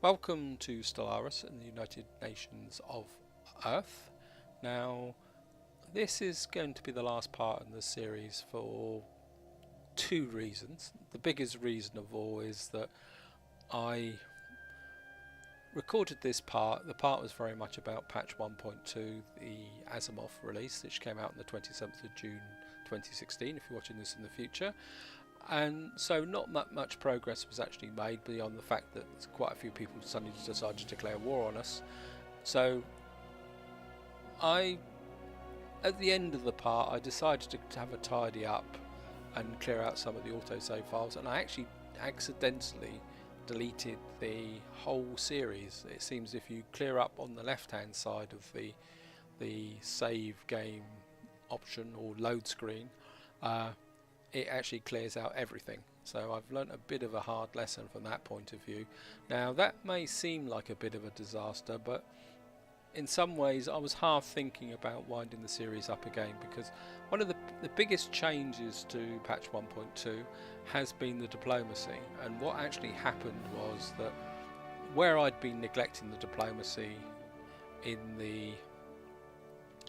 Welcome to Stellaris in the United Nations of Earth. Now, this is going to be the last part in the series for two reasons. The biggest reason of all is that I recorded this part. The part was very much about patch 1.2, the Asimov release, which came out on the 27th of June 2016, if you're watching this in the future. And so not much progress was actually made beyond the fact that quite a few people suddenly decided to declare war on us. So at the end of the part, I decided to have a tidy up and clear out some of the autosave files, and I actually accidentally deleted the whole series. It seems if you clear up on the left hand side of the save game option or load screen, it actually clears out everything. So I've learnt a bit of a hard lesson from that point of view. Now that may seem like a bit of a disaster, but in some ways I was half thinking about winding the series up again, because one of the biggest changes to patch 1.2 has been the diplomacy. And what actually happened was that where I'd been neglecting the diplomacy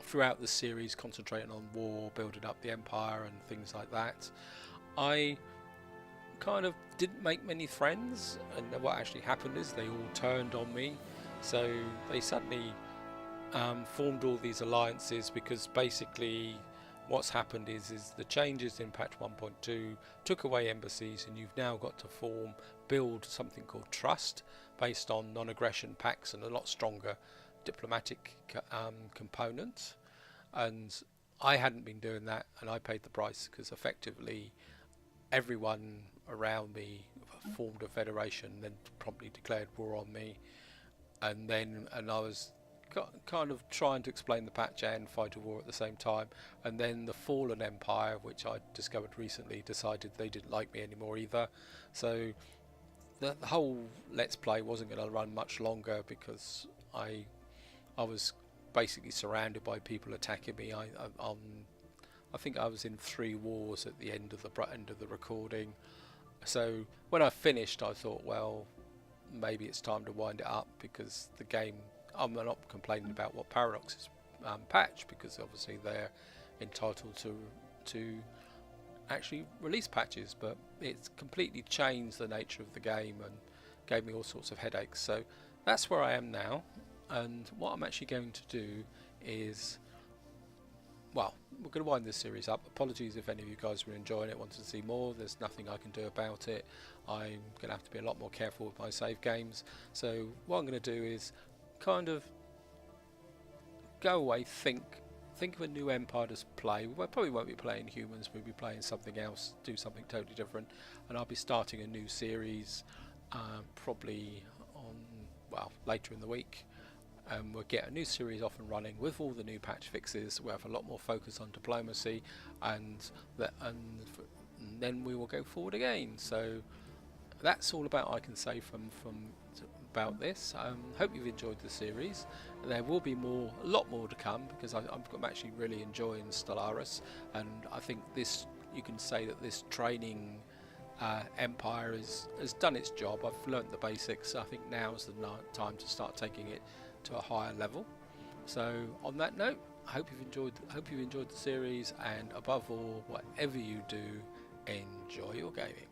throughout the series, concentrating on war, building up the empire and things like that, I kind of didn't make many friends, and what actually happened is they all turned on me. So they suddenly formed all these alliances, because basically what's happened is the changes in patch 1.2 took away embassies, and you've now got to build something called trust based on non-aggression pacts and a lot stronger diplomatic components. And I hadn't been doing that, and I paid the price, because effectively everyone around me formed a federation, then promptly declared war on me, and I was kind of trying to explain the patch and fight a war at the same time. And then the Fallen Empire, which I discovered recently, decided they didn't like me anymore either. So the whole Let's Play wasn't going to run much longer, because I was basically surrounded by people attacking me. I think I was in 3 wars at the end of the recording. So when I finished, I thought, well, maybe it's time to wind it up, because the game, I'm not complaining about what Paradox's patch, because obviously they're entitled to actually release patches, but it's completely changed the nature of the game and gave me all sorts of headaches. So that's where I am now. And what I'm actually going to do is, well, we're going to wind this series up. Apologies if any of you guys were enjoying it, wanted to see more. There's nothing I can do about it. I'm going to have to be a lot more careful with my save games. So what I'm going to do is kind of go away, think of a new empire to play. We probably won't be playing humans, we'll be playing something else, do something totally different. And I'll be starting a new series probably on, well, later in the week. We'll get a new series off and running with all the new patch fixes. We'll have a lot more focus on diplomacy, and then we will go forward again. So that's all about I can say about this. Hope you've enjoyed the series. There will be a lot more to come, because I'm actually really enjoying Stellaris, and I think you can say that this training empire has done its job. I've learnt the basics. I think now's the time to start taking it to a higher level. So on that note, I hope you've enjoyed the series, and above all, whatever you do, enjoy your gaming.